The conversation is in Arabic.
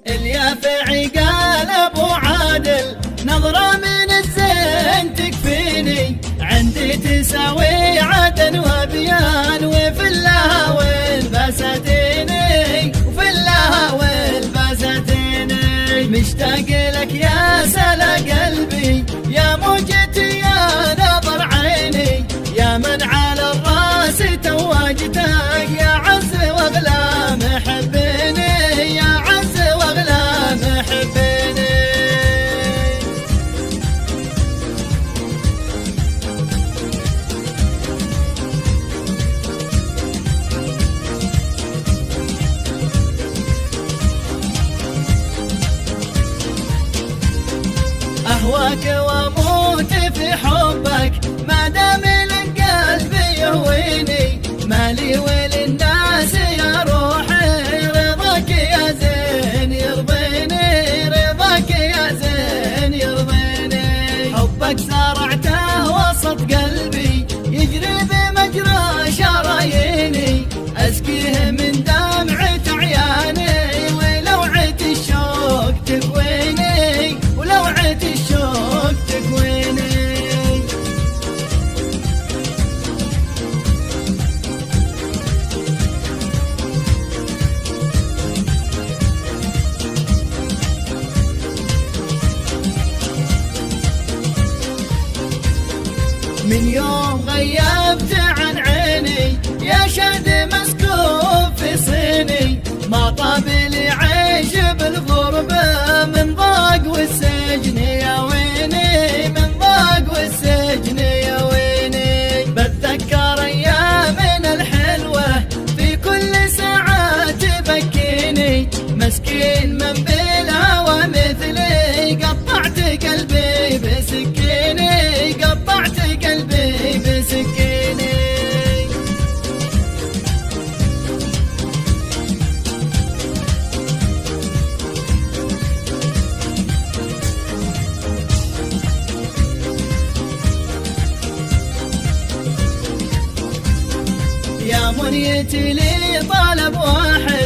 اليافعي قال ابو عادل نظرة من الزين تكفيني، عندي تساوي عدن وبيان وفي الهوى والبساتيني، وفي الهوى والبساتيني. مشتاق لك يا سلا قلبي يا موجتي يا نظر عيني، يا من على الراس تواجدك يا عز واغلى محبيني، يا عز واغلى محبيني. أهواك وأموت في حبك ما دام القلب يهويني، مالي وللناس يا روحي رضاك يا زين يرضيني، رضاك يا زين يرضيني. حبك زرعته وسط قلبي يجري بمجرى شراييني، أسقيه من دمعة عياني ولوعة الشوق تكويني، ولوعة الشوق تكويني. من يوم غيبت عن عيني يا شاد مسكوب في صيني، ما طابلي عيش بالغربة من ضاق والسجن يا ويني، من ضاق والسجن يا ويني. بتذكر ايامنا الحلوة في كل ساعة تبكيني، مسكين من بالهوى مثلي قطعت قلبي بسكيني، قطعت قلبي بسكيني. يا منيتي لي طلب واحد